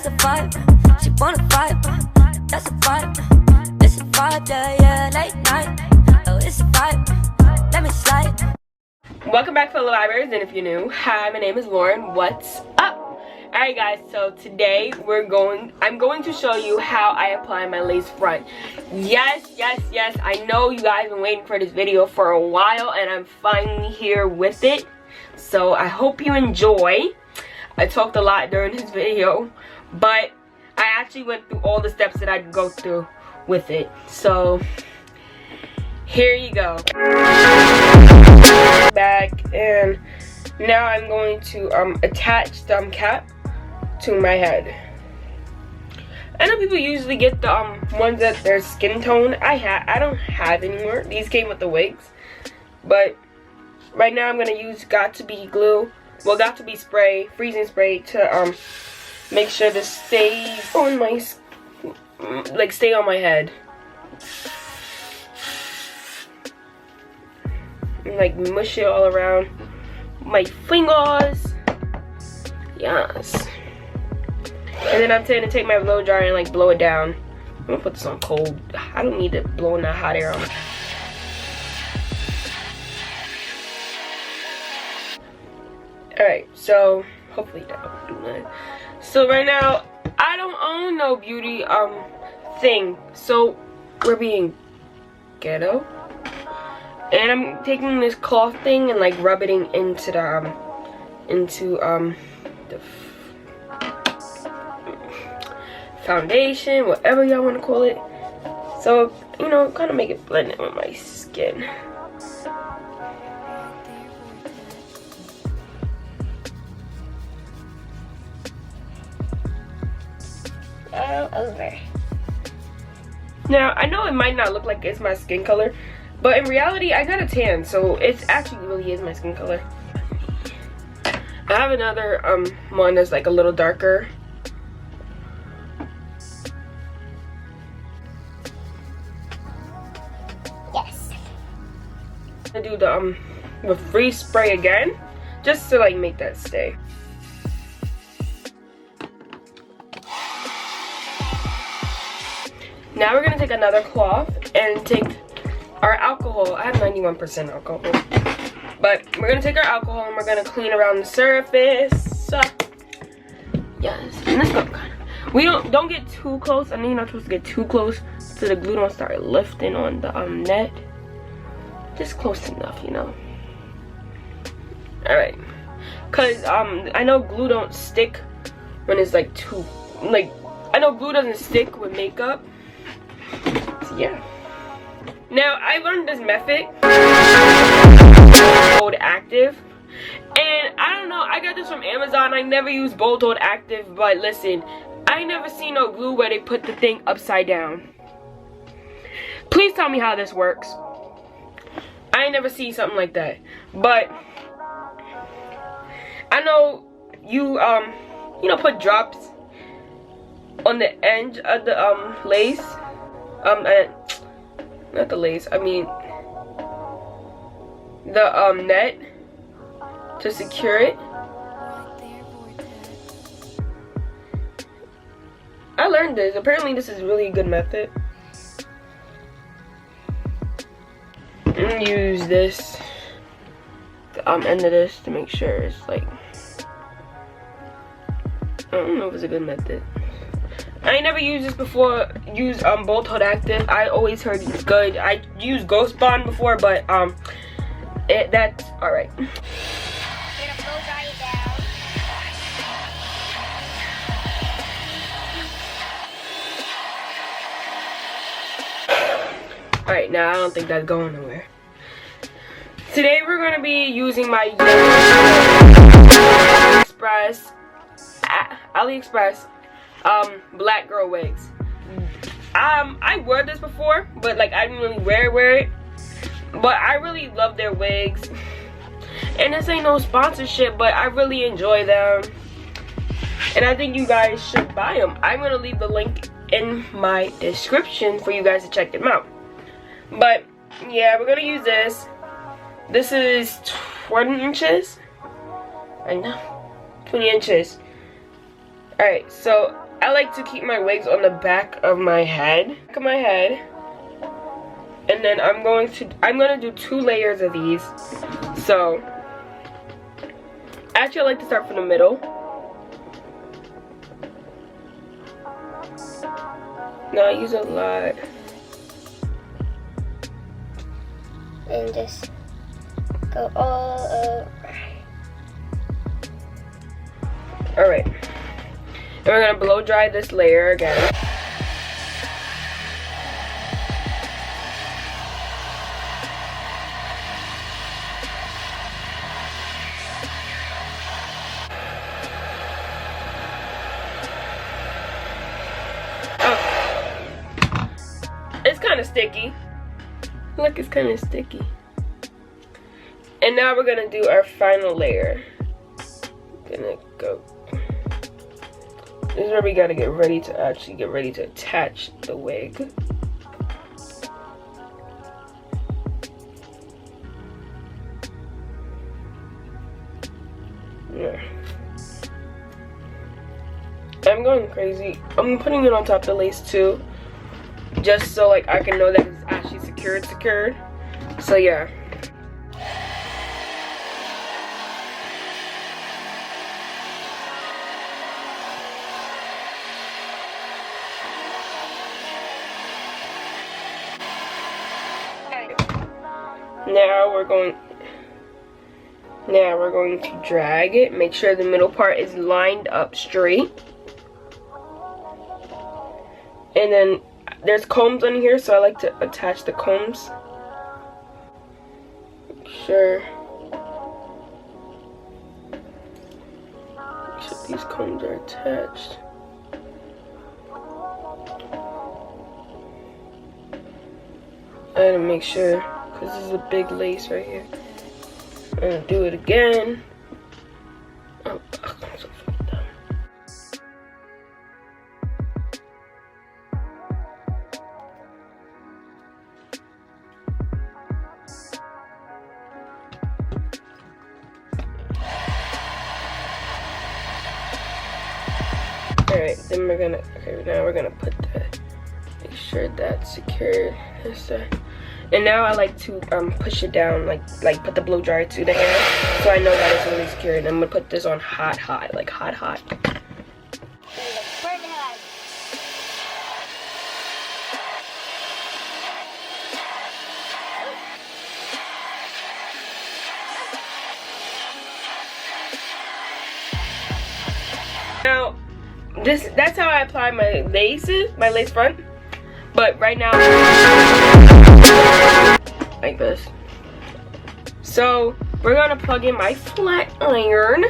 That's a vibe. She wanna vibe. That's a vibe. It's a vibe, yeah, yeah. Late night. Oh, it's a vibe. Let me slide. Welcome back, fellow vibers, and if you're new, hi, my name is Lauren. What's up? Alright guys, so today I'm going to show you how I apply my lace front. Yes, I know you guys have been waiting for this video for a while, and I'm finally here with it. So I hope you enjoy. I talked a lot during this video, but I actually went through all the steps that I'd go through with it. So here you go. Back, and now I'm going to attach the cap to my head. I know people usually get the ones that they're skin tone. I don't have anymore. These came with the wigs, but right now I'm gonna use Got To Be glue. Well, Got To Be spray, freezing spray, to make sure this stays on my stay on my head. And like mush it all around my fingers. Yes. And then I'm going to take my blow dryer and like blow it down. I'm gonna put this on cold. I don't need it blowing that hot air on. Alright, so hopefully that will do that. So right now, I don't own no beauty thing. So we're being ghetto. And I'm taking this cloth thing and like rubbing it into the foundation, whatever y'all want to call it. So, you know, kind of make it blend in with my skin. Over. Now, I know it might not look like it's my skin color, but in reality, I got a tan, so it actually really is my skin color. I have another one that's like a little darker. Yes. I do the freeze spray again, just to like make that stay. Now we're gonna take another cloth and take our alcohol. I have 91% alcohol, but we're gonna take our alcohol and we're gonna clean around the surface. Yes, and let's go. We don't get too close. I know you're not supposed to get too close so the glue don't start lifting on the net. Just close enough, you know. All right, cause I know glue don't stick when it's like too I know glue doesn't stick with makeup. So yeah. Now, I learned this method Bold Active, and I don't know, I got this from Amazon. I never use Bold Active, but listen, I never seen no glue where they put the thing upside down. Please tell me how this works. I ain't never seen something like that, but I know you you know, put drops on the edge of the lace, not the lace, I mean the net, to secure it. I learned this. Apparently this is a really good method. I'm gonna use this, the end of this, to make sure it's like, I don't know if it's a good method. I ain't never used this before. Use Bold Active. I always heard it's good. I used Ghost Bond before, but that's alright. You're gonna blow dry it down. Alright, now I don't think that's going nowhere. Today we're gonna be using my AliExpress black girl wigs. I wore this before, but like I didn't really wear it. But I really love their wigs. And this ain't no sponsorship, but I really enjoy them. And I think you guys should buy them. I'm gonna leave the link in my description for you guys to check them out. But yeah, we're gonna use this. This is 20 inches. I know, 20 inches. Alright, so I like to keep my wigs on the back of my head. And then I'm gonna do 2 layers of these. So actually I like to start from the middle. No, I use a lot. And just go all over. Alright. And we're gonna blow dry this layer again. It's kind of sticky. Look, it's kind of sticky. And now we're gonna do our final layer. Gonna go. This is where we gotta get ready to attach the wig. Yeah. I'm going crazy. I'm putting it on top of the lace too, just so like I can know that it's actually secured. So yeah. Now we're going to drag it. Make sure the middle part is lined up straight. And then there's combs on here, so I like to attach the combs. Make sure these combs are attached. I gotta make sure, because this is a big lace right here. I'm gonna do it again. Oh, I'm so dumb. Alright, then now we're gonna put that, make sure that's secured. And now I like to push it down, like put the blow dryer to the hair, so I know that it's really secured. And I'm gonna put this on hot, like hot. Now, that's how I apply my lace front. But right now, like this. So we're gonna plug in my flat iron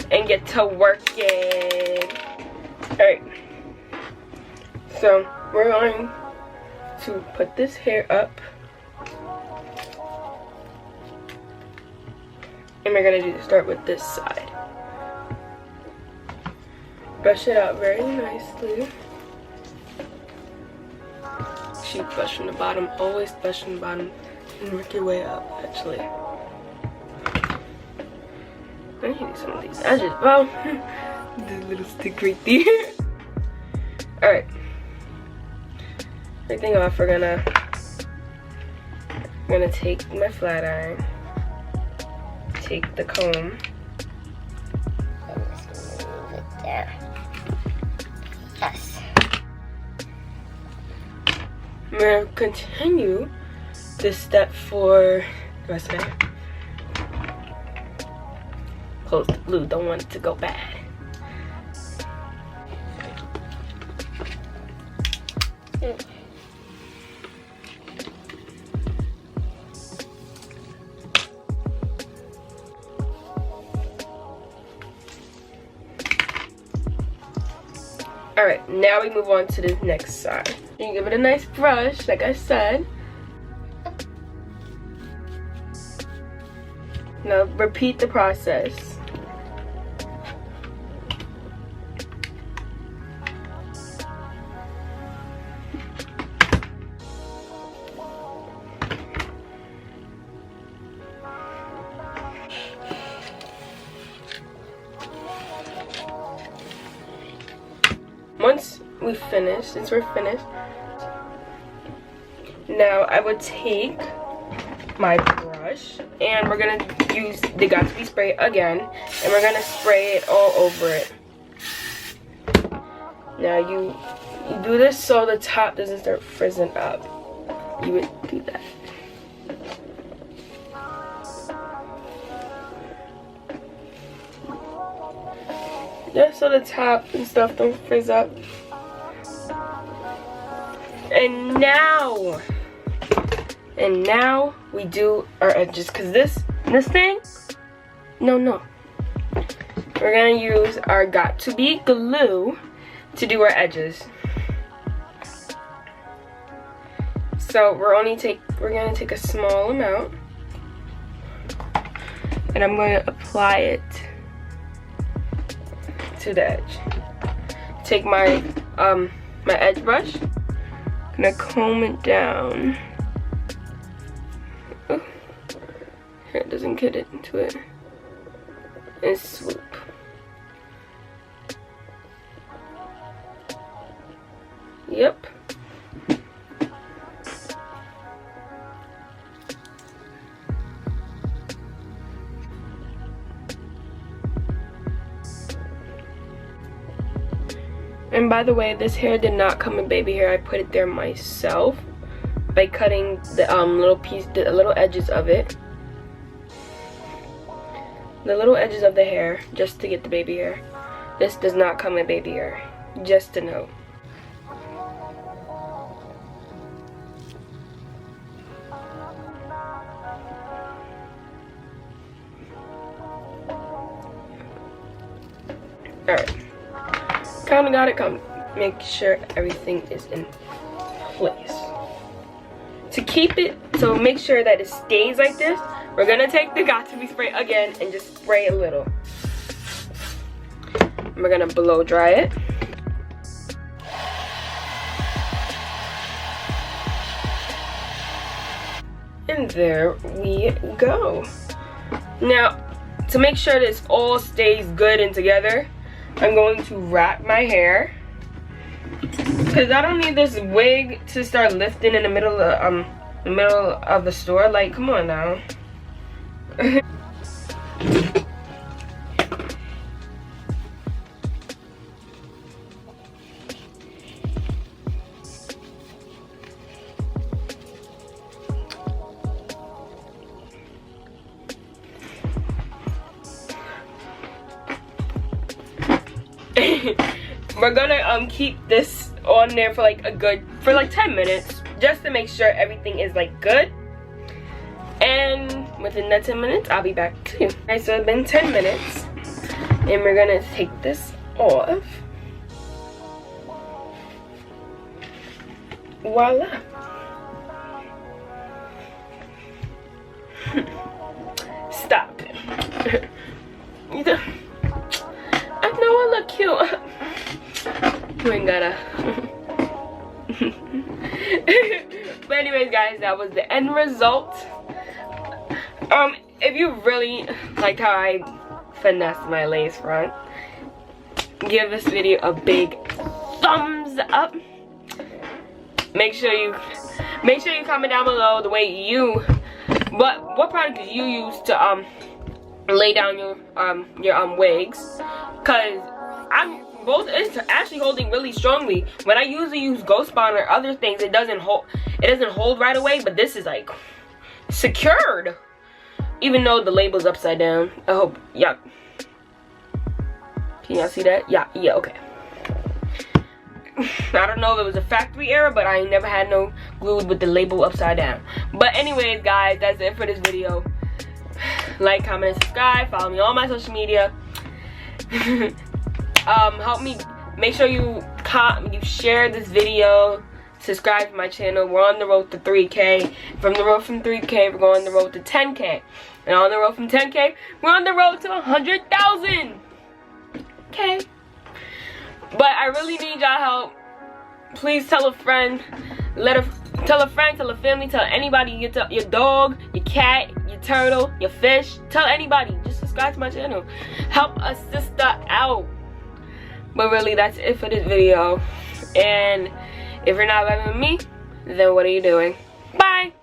and get to working. Alright. So we're going to put this hair up. And we're gonna start with this side. Brush it out very nicely. Brush from the bottom, always brush from the bottom and work your way up. Actually, I need to do some of these edges. Well, the little stick right there. Alright, everything off. We're gonna take my flat iron, take the comb. I'm just gonna move it there. Yes. I'm gonna continue this step for the rest of it. Close the glue, don't want it to go bad. Alright, now we move on to the next side. You can give it a nice brush, like I said. Now repeat the process. once we finish, since we're finished, now I would take my brush and we're gonna use the Gatsby spray again, and we're gonna spray it all over it. Now you do this so the top doesn't start frizzing up. You would do that. Yeah, so the top and stuff don't frizz up. And now we do our edges, because this thing, no. We're gonna use our Got2b glue to do our edges. So we're gonna take a small amount, and I'm going to apply it to the edge. Take my my edge brush, gonna comb it down. Oh, here it doesn't get it into it, and swoop. Yep. And by the way, this hair did not come in baby hair. I put it there myself by cutting the the little edges of it. The little edges of the hair, just to get the baby hair. This does not come in baby hair, just to know. Alright. Kinda got it. Make sure everything is in place. To keep it, so make sure that it stays like this, we're gonna take the Got2b spray again and just spray a little. And we're gonna blow dry it. And there we go. Now, to make sure this all stays good and together, I'm going to wrap my hair, because I don't need this wig to start lifting in the middle of the store. Like, come on now. We're gonna keep this on there for like 10 minutes, just to make sure everything is like good. And within that 10 minutes, I'll be back to you. Alright, so it's been 10 minutes, and we're gonna take this off. Voila. Stop it. I know I look cute. You ain't gotta. But anyways, guys, that was the end result. If you really liked how I finessed my lace front, give this video a big thumbs up. Make sure you comment down below the way what product did you use to lay down your wigs, because both is actually holding really strongly. When I usually use Ghost Bond or other things, it doesn't hold right away, but this is like secured, even though the label's upside down. I hope, yeah. Can y'all see that? Yeah, okay. I don't know if it was a factory error, but I ain't never had no glued with the label upside down. But anyways, guys, that's it for this video. Like, comment, and subscribe. Follow me on all my social media. Help me, make sure you share this video, subscribe to my channel. We're on the road to 3K. From 3K, we're going on the road to 10K. And on the road from 10K, we're on the road to 100,000. Okay. But I really need y'all help. Please tell a friend, tell a friend, tell a family, tell anybody, your dog, your cat, your turtle, your fish. Tell anybody. Just subscribe to my channel. Help a sister out. But really, that's it for this video. And if you're not vibing with me, then what are you doing? Bye!